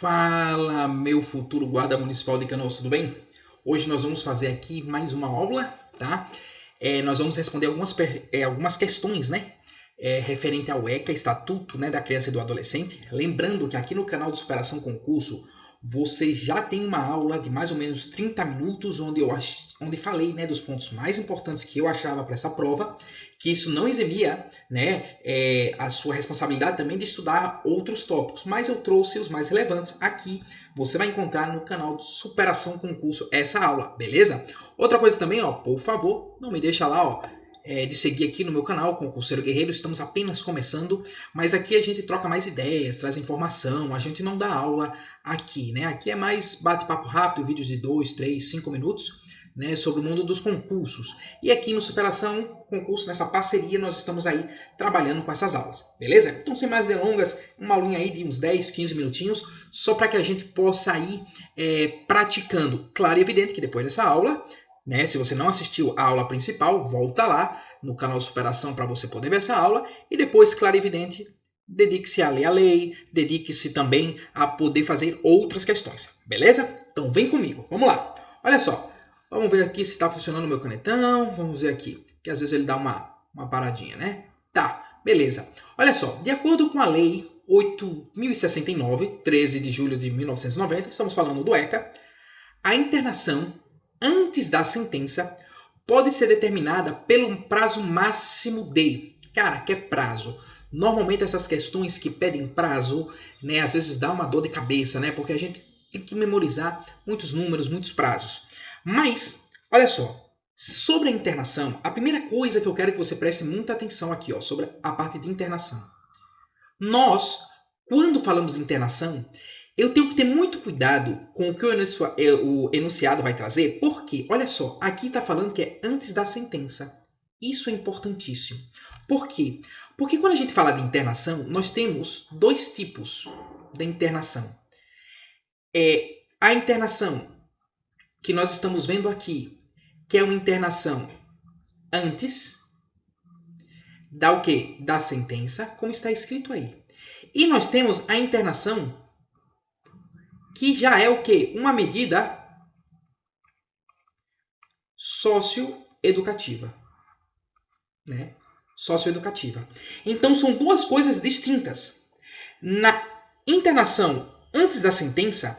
Fala, meu futuro guarda municipal de Canoas, tudo bem? Hoje nós vamos fazer aqui mais uma aula, tá? Nós vamos responder algumas questões, né? Referente ao ECA, Estatuto, né, da Criança e do Adolescente. Lembrando que aqui no canal do Superação Concurso, você já tem uma aula de mais ou menos 30 minutos, onde falei, né, dos pontos mais importantes que eu achava para essa prova, que isso não eximia, né, a sua responsabilidade também de estudar outros tópicos, mas eu trouxe os mais relevantes aqui. Você vai encontrar no canal do Superação Concurso essa aula, beleza? Outra coisa também, ó, por favor, não me deixa lá, ó, de seguir aqui no meu canal, Concurseiro Guerreiro. Estamos apenas começando, mas aqui a gente troca mais ideias, traz informação, a gente não dá aula aqui, né? Aqui é mais bate-papo rápido, vídeos de 2, 3, 5 minutos, né, sobre o mundo dos concursos. E aqui no Superação Concurso, nessa parceria, nós estamos aí trabalhando com essas aulas, beleza? Então, sem mais delongas, uma aulinha aí de uns 10, 15 minutinhos, só para que a gente possa ir praticando. Claro e evidente que depois dessa aula, né, se você não assistiu a aula principal, volta lá no canal Superação para você poder ver essa aula. E depois, claro e evidente, dedique-se a ler a lei, dedique-se também a poder fazer outras questões, beleza? Então vem comigo, vamos lá. Olha só, vamos ver aqui se está funcionando o meu canetão, vamos ver aqui, que às vezes ele dá uma paradinha, né? Tá, beleza. Olha só, de acordo com a lei 8.069, 13 de julho de 1990, estamos falando do ECA, a internação antes da sentença pode ser determinada pelo prazo máximo de... Cara, que é prazo? Normalmente essas questões que pedem prazo, né, às vezes dá uma dor de cabeça, né, porque a gente tem que memorizar muitos números, muitos prazos. Mas, olha só, sobre a internação, a primeira coisa que eu quero que você preste muita atenção aqui, ó, sobre a parte de internação. Nós, quando falamos de internação, eu tenho que ter muito cuidado com o que o enunciado vai trazer, porque, olha só, aqui está falando que é antes da sentença. Isso é importantíssimo. Por quê? Porque quando a gente fala de internação, nós temos dois tipos de internação. A internação que nós estamos vendo aqui, que é uma internação antes da o quê? Da sentença, como está escrito aí. E nós temos a internação que já é o quê? Uma medida socioeducativa, né? Socioeducativa. Então são duas coisas distintas. Na internação antes da sentença,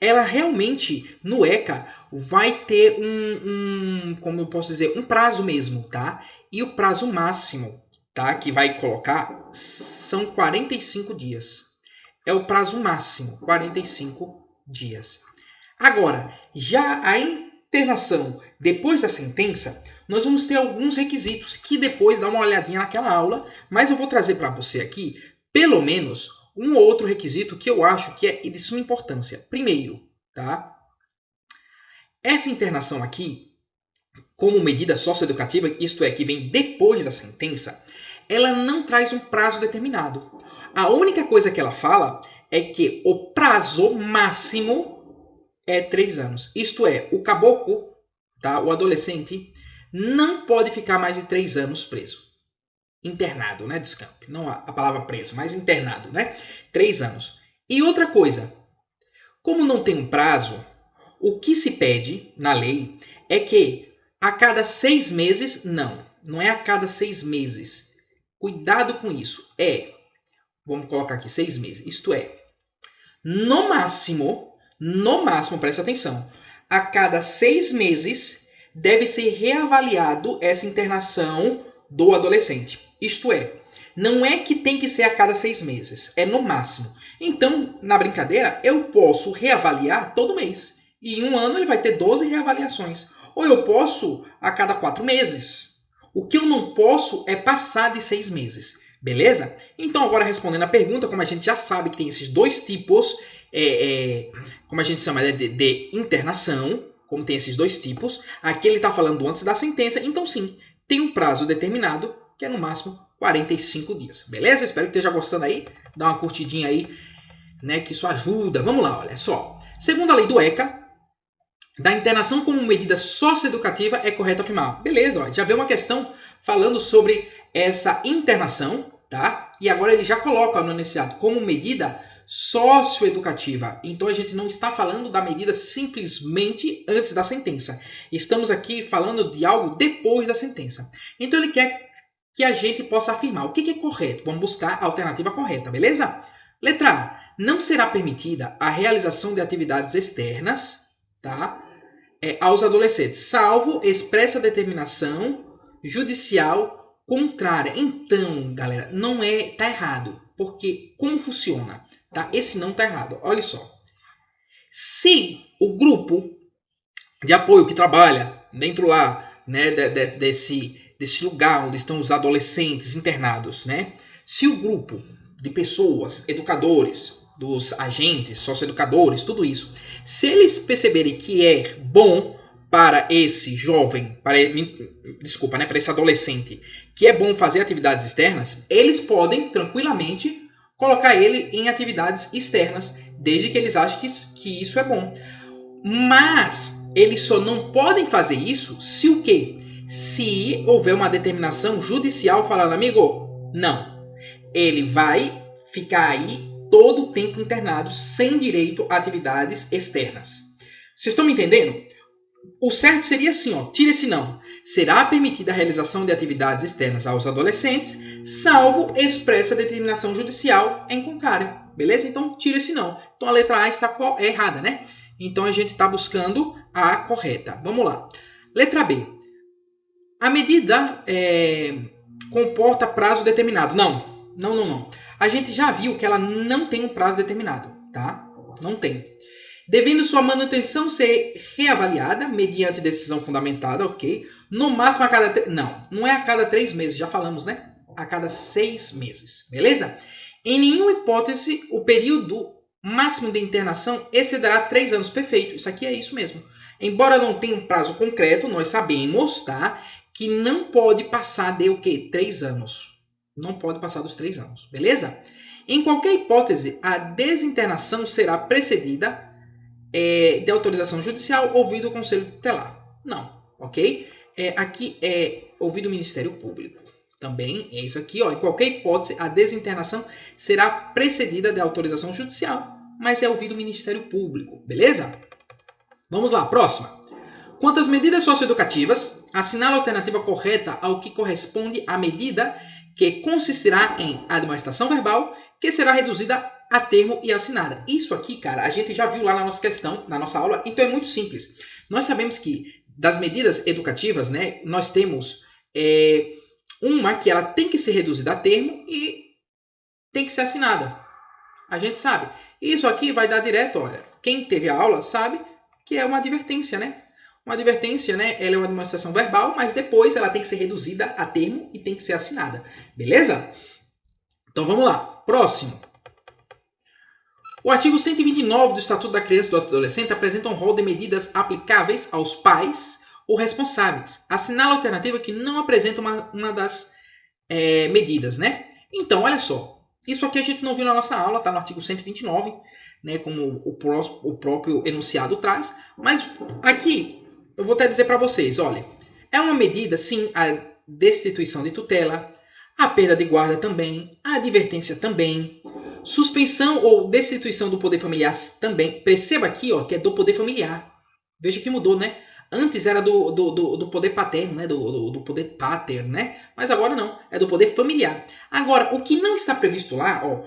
ela realmente no ECA vai ter como eu posso dizer, um prazo mesmo, tá? E o prazo máximo, tá, que vai colocar são 45 dias. É o prazo máximo, 45 dias. Agora, já a internação depois da sentença, nós vamos ter alguns requisitos que depois dá uma olhadinha naquela aula, mas eu vou trazer para você aqui, pelo menos, um ou outro requisito que eu acho que é de suma importância. Primeiro, tá? Essa internação aqui, como medida socioeducativa, isto é, que vem depois da sentença, ela não traz um prazo determinado. A única coisa que ela fala é que o prazo máximo é 3 anos. Isto é, o caboclo, tá, o adolescente, não pode ficar mais de 3 anos preso. Internado, né, descampe. Não a palavra preso, mas internado, né? 3 anos. E outra coisa, como não tem um prazo, o que se pede na lei é que a cada 6 meses, não é a cada 6 meses. Cuidado com isso. Vamos colocar aqui 6 meses. Isto é, no máximo, presta atenção, a cada 6 meses deve ser reavaliado essa internação do adolescente. Isto é, não é que tem que ser a cada 6 meses, é no máximo. Então, na brincadeira, eu posso reavaliar todo mês. E em um ano ele vai ter 12 reavaliações. Ou eu posso a cada 4 meses. O que eu não posso é passar de 6 meses. Beleza? Então, agora respondendo a pergunta, como a gente já sabe que tem esses dois tipos, como a gente chama de internação, como tem esses dois tipos, aqui ele está falando antes da sentença, então sim, tem um prazo determinado, que é no máximo 45 dias. Beleza? Espero que esteja gostando aí. Dá uma curtidinha aí, né, que isso ajuda. Vamos lá, olha só. Segundo a lei do ECA, da internação como medida socioeducativa é correto afirmar. Beleza, ó, já veio uma questão falando sobre essa internação, tá? E agora ele já coloca no enunciado como medida socioeducativa. Então a gente não está falando da medida simplesmente antes da sentença. Estamos aqui falando de algo depois da sentença. Então ele quer que a gente possa afirmar o que é correto. Vamos buscar a alternativa correta, beleza? Letra A. Não será permitida a realização de atividades externas, tá? Aos adolescentes, salvo expressa determinação judicial contrária. Então, galera, tá errado. Porque como funciona? Tá? Esse não tá errado. Olha só. Se o grupo de apoio que trabalha dentro lá, né, desse lugar onde estão os adolescentes internados, né? Se o grupo de pessoas, educadores, dos agentes, socioeducadores, tudo isso, se eles perceberem que é bom para esse jovem, para esse adolescente, que é bom fazer atividades externas, eles podem tranquilamente colocar ele em atividades externas, desde que eles achem que isso é bom. Mas eles só não podem fazer isso se o quê? Se houver uma determinação judicial falando, amigo, não. Ele vai ficar aí todo o tempo internado sem direito a atividades externas. Vocês estão me entendendo? O certo seria assim, ó, tira esse não. Será permitida a realização de atividades externas aos adolescentes, salvo expressa determinação judicial em contrário. Beleza? Então, tira esse não. Então, a letra A está errada, né? Então, a gente está buscando a correta. Vamos lá. Letra B. A medida comporta prazo determinado. Não. A gente já viu que ela não tem um prazo determinado, tá? Não tem. Devendo sua manutenção ser reavaliada mediante decisão fundamentada, ok? No máximo a cada... Não é a cada 3 meses, já falamos, né? A cada 6 meses, beleza? Em nenhuma hipótese, o período máximo de internação excederá 3 anos. Perfeito, isso aqui é isso mesmo. Embora não tenha um prazo concreto, nós sabemos, tá? Que não pode passar de o quê? 3 anos. Não pode passar dos 3 anos, beleza? Em qualquer hipótese, a desinternação será precedida de autorização judicial ouvido o Conselho Tutelar. Não, ok? Aqui é ouvido o Ministério Público. Também é isso aqui, ó. Em qualquer hipótese, a desinternação será precedida de autorização judicial, mas é ouvido o Ministério Público, beleza? Vamos lá, próxima. Quanto às medidas socioeducativas, assinala a alternativa correta ao que corresponde à medida que consistirá em admoestação verbal, que será reduzida a termo e assinada. Isso aqui, cara, a gente já viu lá na nossa questão, na nossa aula, então é muito simples. Nós sabemos que das medidas educativas, né, nós temos uma que ela tem que ser reduzida a termo e tem que ser assinada. A gente sabe. Isso aqui vai dar direto, olha, quem teve a aula sabe que é uma advertência, né? Uma advertência, né? Ela é uma demonstração verbal, mas depois ela tem que ser reduzida a termo e tem que ser assinada. Beleza? Então vamos lá. Próximo. O artigo 129 do Estatuto da Criança e do Adolescente apresenta um rol de medidas aplicáveis aos pais ou responsáveis. Assinala a alternativa que não apresenta uma das medidas, né? Então, olha só. Isso aqui a gente não viu na nossa aula, tá no artigo 129, né? Como o próprio enunciado traz. Mas aqui eu vou até dizer para vocês, olha, é uma medida, sim, a destituição de tutela, a perda de guarda também, a advertência também, suspensão ou destituição do poder familiar também. Perceba aqui, ó, que é do poder familiar. Veja que mudou, né? Antes era do poder paterno, né? Do poder pater, né? Mas agora não, é do poder familiar. Agora, o que não está previsto lá, ó,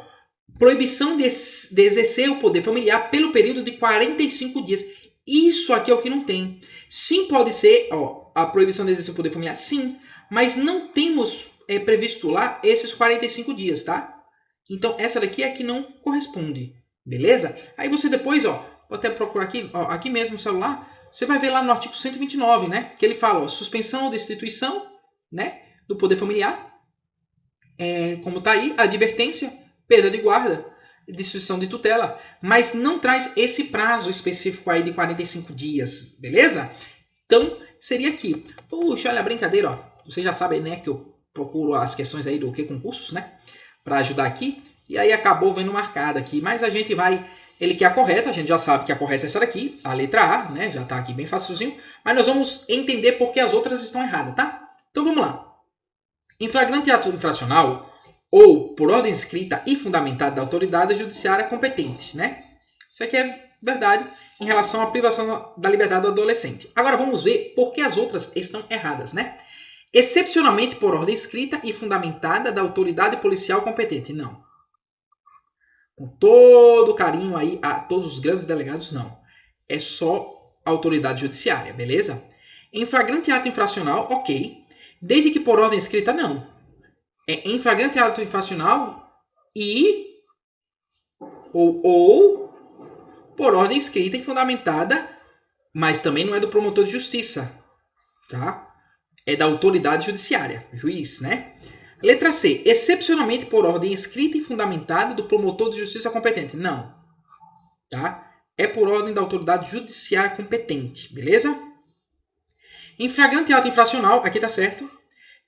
proibição de exercer o poder familiar pelo período de 45 dias. Isso aqui é o que não tem. Sim, pode ser, ó, a proibição de exercer o poder familiar, sim, mas não temos previsto lá esses 45 dias, tá? Então, essa daqui é a que não corresponde, beleza? Aí você depois, ó, vou até procurar aqui, ó, aqui mesmo no celular, você vai ver lá no artigo 129, né? Que ele fala, ó, suspensão ou destituição, né? Do poder familiar, como tá aí, advertência, perda de guarda, destituição de tutela, mas não traz esse prazo específico aí de 45 dias, beleza? Então, seria aqui. Puxa, olha a brincadeira, ó. Vocês já sabem, né, que eu procuro as questões aí do que concursos, né? Para ajudar aqui. E aí acabou vendo marcada aqui. Mas a gente vai... Ele quer a correta, a gente já sabe que a correta é essa daqui, a letra A, né? Já está aqui bem facilzinho. Mas nós vamos entender por que as outras estão erradas, tá? Então vamos lá. Em flagrante ato infracional, ou por ordem escrita e fundamentada da autoridade judiciária competente, né? Isso aqui é verdade em relação à privação da liberdade do adolescente. Agora vamos ver por que as outras estão erradas, né? Excepcionalmente por ordem escrita e fundamentada da autoridade policial competente. Não. Com todo carinho aí a todos os grandes delegados, não. É só autoridade judiciária, beleza? Em flagrante ato infracional, ok. Desde que por ordem escrita, não. É em flagrante ato infracional e ou por ordem escrita e fundamentada, mas também não é do promotor de justiça, tá? É da autoridade judiciária, juiz, né? Letra C. Excepcionalmente por ordem escrita e fundamentada do promotor de justiça competente. Não. Tá? É por ordem da autoridade judiciária competente. Beleza? Em flagrante ato infracional, aqui tá certo.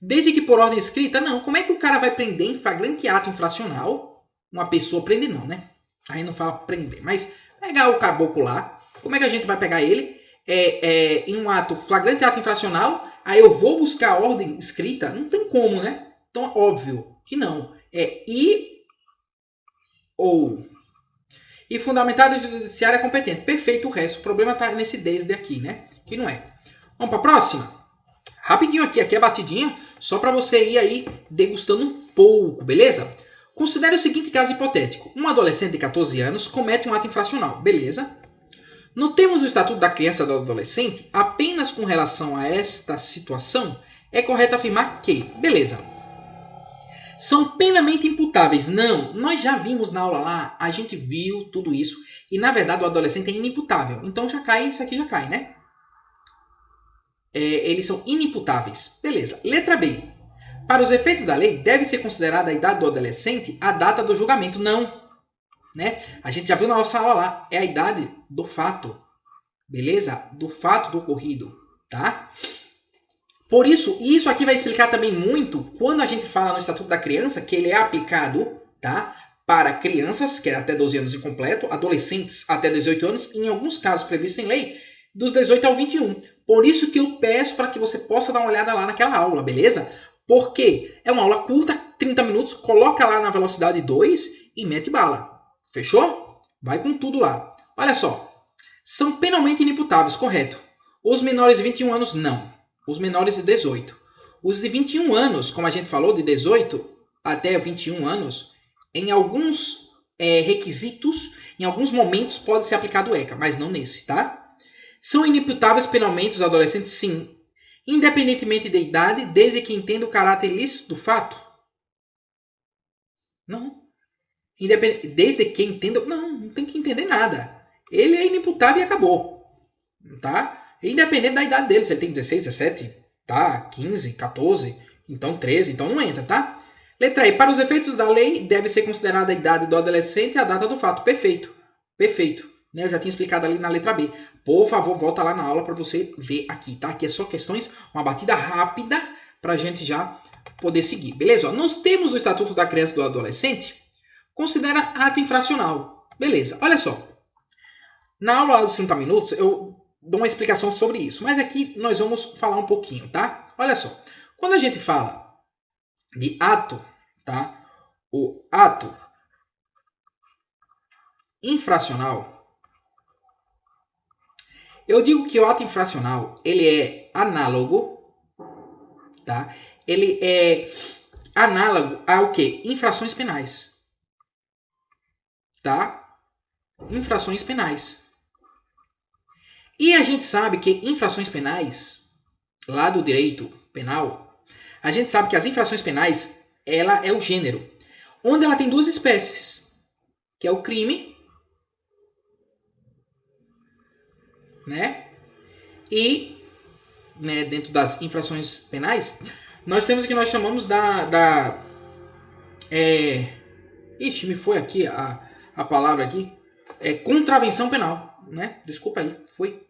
Desde que por ordem escrita, não. Como é que o cara vai prender em flagrante ato infracional? Uma pessoa prender não, né? Aí não fala prender. Mas pegar o caboclo lá. Como é que a gente vai pegar ele? Em um ato, flagrante ato infracional. Aí eu vou buscar a ordem escrita? Não tem como, né? Então, óbvio que não. É e ou. E fundamentado judiciária competente. Perfeito o resto. O problema está nesse desde aqui, né? Que não é. Vamos para a próxima? Rapidinho aqui é batidinha, só para você ir aí degustando um pouco, beleza? Considere o seguinte caso hipotético. Um adolescente de 14 anos comete um ato infracional, beleza? No termos do Estatuto da Criança e do Adolescente, apenas com relação a esta situação, é correto afirmar que, beleza, são plenamente imputáveis. Não, nós já vimos na aula lá, a gente viu tudo isso, e na verdade o adolescente é inimputável. Então já cai, isso aqui já cai, né? Eles são inimputáveis. Beleza. Letra B. Para os efeitos da lei, deve ser considerada a idade do adolescente a data do julgamento. Não. Né? A gente já viu na nossa aula lá. É a idade do fato. Beleza? Do fato do ocorrido. Tá? Por isso, e isso aqui vai explicar também muito quando a gente fala no Estatuto da Criança, que ele é aplicado, tá? Para crianças, que é até 12 anos incompleto, adolescentes até 18 anos, em alguns casos previstos em lei, dos 18 ao 21. Por isso que eu peço para que você possa dar uma olhada lá naquela aula, beleza? Porque é uma aula curta, 30 minutos, coloca lá na velocidade 2 e mete bala. Fechou? Vai com tudo lá. Olha só. São penalmente inimputáveis, correto. Os menores de 21 anos, não. Os menores de 18. Os de 21 anos, como a gente falou, de 18 até 21 anos, em alguns requisitos, em alguns momentos pode ser aplicado o ECA, mas não nesse, tá? São inimputáveis penalmente os adolescentes, sim, independentemente da idade, desde que entenda o caráter ilícito do fato? Não. Desde que entenda... Não tem que entender nada. Ele é inimputável e acabou. Tá? Independente da idade dele, se ele tem 16, 17, tá? 15, 14, então 13, então não entra, tá? Letra E. Para os efeitos da lei, deve ser considerada a idade do adolescente e a data do fato. Perfeito. Perfeito. Eu já tinha explicado ali na letra B. Por favor, volta lá na aula para você ver aqui, tá? Aqui é só questões, uma batida rápida para a gente já poder seguir. Beleza? Nós temos o Estatuto da Criança e do Adolescente, considera ato infracional. Beleza, olha só. Na aula dos 30 minutos, eu dou uma explicação sobre isso. Mas aqui nós vamos falar um pouquinho, tá? Olha só. Quando a gente fala de ato, tá? O ato infracional... Eu digo que o ato infracional, ele é análogo, tá? Ele é análogo ao quê? Infrações penais, tá? Infrações penais. E a gente sabe que infrações penais, lá do direito penal, a gente sabe que as infrações penais, ela é o gênero, onde ela tem duas espécies, que é o crime, né? E, né, dentro das infrações penais, nós temos o que nós chamamos Ixi, me foi aqui a palavra aqui. Contravenção penal, né? Desculpa aí, foi.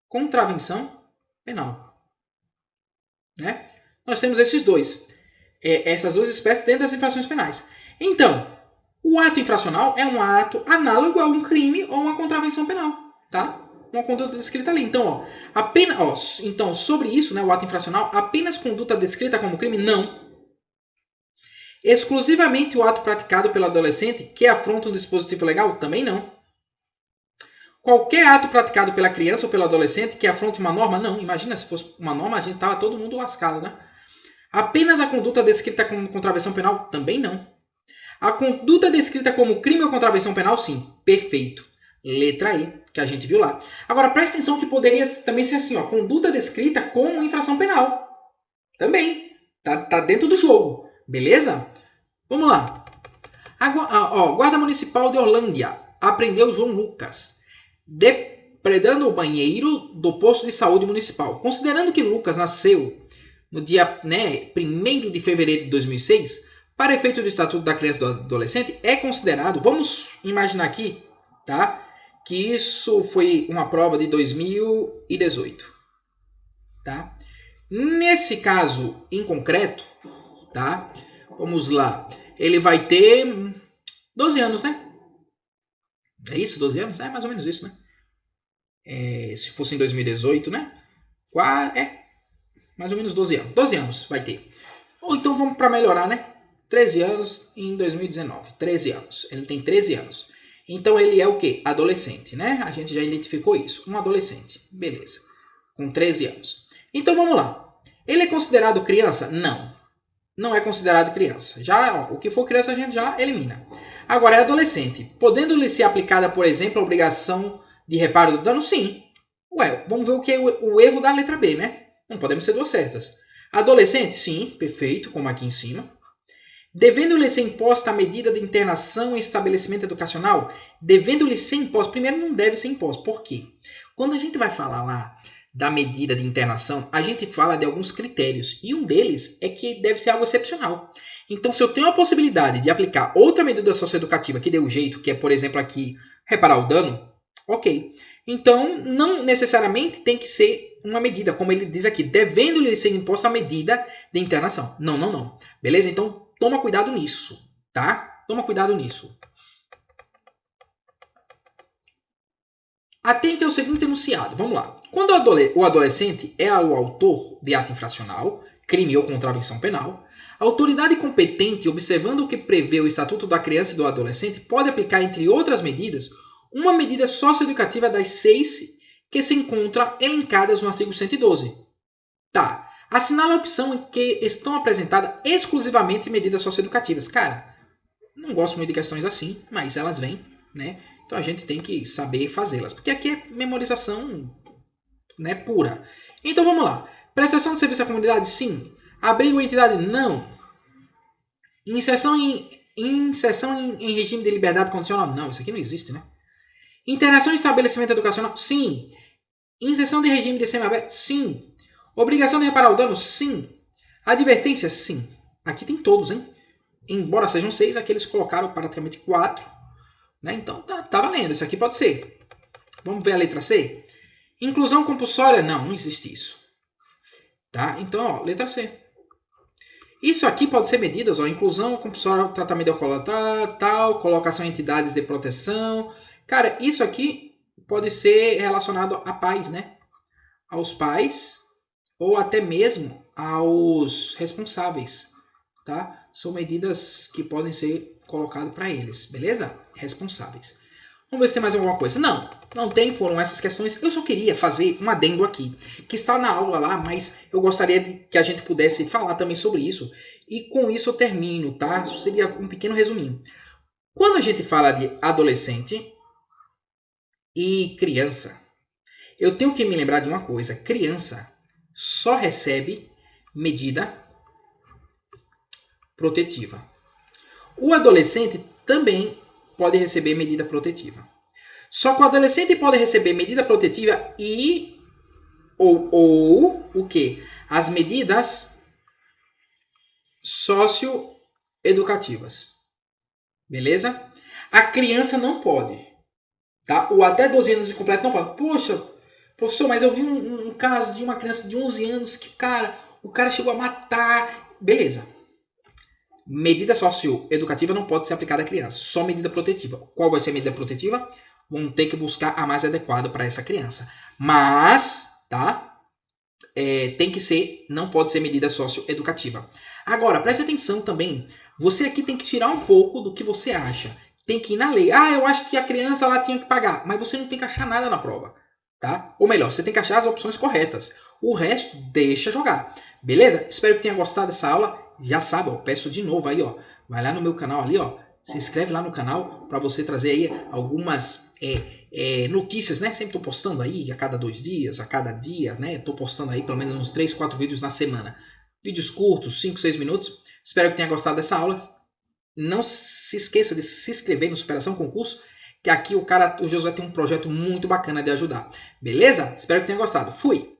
Contravenção penal, né? Nós temos esses dois. Essas duas espécies dentro das infrações penais. Então, o ato infracional é um ato análogo a um crime ou uma contravenção penal, tá? Uma conduta descrita ali. Então, então sobre isso, né, o ato infracional, apenas conduta descrita como crime? Não. Exclusivamente o ato praticado pelo adolescente que afronta um dispositivo legal? Também não. Qualquer ato praticado pela criança ou pelo adolescente que afronte uma norma? Não. Imagina se fosse uma norma, a gente tava todo mundo lascado, né? Apenas a conduta descrita como contravenção penal? Também não. A conduta descrita como crime ou contravenção penal? Sim. Perfeito. Letra E, que a gente viu lá. Agora, presta atenção que poderia também ser assim, ó. Conduta descrita como infração penal. Também. Tá dentro do jogo. Beleza? Vamos lá. Guarda Municipal de Orlândia apreendeu João Lucas depredando o banheiro do posto de saúde municipal. Considerando que Lucas nasceu no dia 1º de fevereiro de 2006, para efeito do Estatuto da Criança e do Adolescente, é considerado, vamos imaginar aqui, tá? Que isso foi uma prova de 2018, tá? Nesse caso em concreto, tá? Vamos lá. Ele vai ter 12 anos, né? É isso, 12 anos? É mais ou menos isso, né? Se fosse em 2018, né? Mais ou menos 12 anos. 12 anos vai ter. Ou então vamos para melhorar, né? 13 anos em 2019. 13 anos. Ele tem 13 anos. Então ele é o quê? Adolescente, né? A gente já identificou isso. Um adolescente. Beleza. Com 13 anos. Então vamos lá. Ele é considerado criança? Não. Não é considerado criança. Já o que for criança a gente já elimina. Agora é adolescente. Podendo-lhe ser aplicada, por exemplo, a obrigação de reparo do dano? Sim. Ué, vamos ver o que é o erro da letra B, né? Não podemos ser duas certas. Adolescente? Sim, perfeito, como aqui em cima. Devendo-lhe ser imposta a medida de internação em estabelecimento educacional? Devendo-lhe ser imposta. Primeiro, não deve ser imposta. Por quê? Quando a gente vai falar lá da medida de internação, a gente fala de alguns critérios. E um deles é que deve ser algo excepcional. Então, se eu tenho a possibilidade de aplicar outra medida socioeducativa que dê o jeito, que é, por exemplo, aqui, reparar o dano, ok. Então, não necessariamente tem que ser uma medida, como ele diz aqui, devendo-lhe ser imposta a medida de internação. Não, não, não. Beleza? Então, toma cuidado nisso, tá? Toma cuidado nisso. Atente ao seguinte enunciado. Vamos lá. Quando o adolescente é o autor de ato infracional, crime ou contravenção penal, a autoridade competente, observando o que prevê o Estatuto da Criança e do Adolescente, pode aplicar, entre outras medidas, uma medida socioeducativa das 6 que se encontram elencadas no artigo 112. Tá. Assinala a opção em que estão apresentadas exclusivamente medidas socioeducativas. Cara, não gosto muito de questões assim, mas elas vêm, né? Então a gente tem que saber fazê-las. Porque aqui é memorização, né, pura. Então vamos lá. Prestação de serviço à comunidade? Sim. Abrigo ou entidade? Não. Inserção em regime de liberdade condicional? Não, isso aqui não existe, né? Interação em estabelecimento educacional? Sim. Inserção de regime de semiaberto? Sim. Obrigação de reparar o dano? Sim. Advertência? Sim. Aqui tem todos, hein? Embora sejam 6, aqui eles colocaram praticamente 4. Né? Então tá valendo. Isso aqui pode ser. Vamos ver a letra C? Inclusão compulsória? Não, não existe isso. Tá? Então, ó, letra C. Isso aqui pode ser medidas, ó, inclusão compulsória, tratamento de alcoólatra, tal, colocação em entidades de proteção. Cara, isso aqui pode ser relacionado a pais, né? Aos pais ou até mesmo aos responsáveis, tá? São medidas que podem ser colocadas para eles, beleza? Responsáveis. Vamos ver se tem mais alguma coisa. Não, não tem, foram essas questões. Eu só queria fazer um adendo aqui, que está na aula lá, mas eu gostaria de que a gente pudesse falar também sobre isso. E com isso eu termino, tá? Isso seria um pequeno resuminho. Quando a gente fala de adolescente e criança, eu tenho que me lembrar de uma coisa. Criança só recebe medida protetiva. O adolescente também pode receber medida protetiva. Só que o adolescente pode receber medida protetiva ou o quê? As medidas socioeducativas. Beleza? A criança não pode. Tá? O até 12 anos de completo não pode. Poxa, professor, mas eu vi um caso de uma criança de 11 anos que, o cara chegou a matar. Beleza. Medida socioeducativa não pode ser aplicada à criança. Só medida protetiva. Qual vai ser a medida protetiva? Vão ter que buscar a mais adequada para essa criança. Mas, tá? Tem que ser, não pode ser medida socioeducativa. Agora, preste atenção também. Você aqui tem que tirar um pouco do que você acha. Tem que ir na lei. Ah, eu acho que a criança ela tinha que pagar. Mas você não tem que achar nada na prova. Tá? Ou melhor, você tem que achar as opções corretas. O resto, deixa jogar. Beleza? Espero que tenha gostado dessa aula. Já sabe, eu peço de novo aí, ó. Vai lá no meu canal ali, ó. Se inscreve lá no canal para você trazer aí algumas notícias, né? Sempre tô postando aí a cada 2 dias, a cada dia, né? Tô postando aí pelo menos uns 3, 4 vídeos na semana. Vídeos curtos, 5, 6 minutos. Espero que tenha gostado dessa aula. Não se esqueça de se inscrever no Superação Concurso, que aqui o Josué tem um projeto muito bacana de ajudar. Beleza? Espero que tenha gostado. Fui!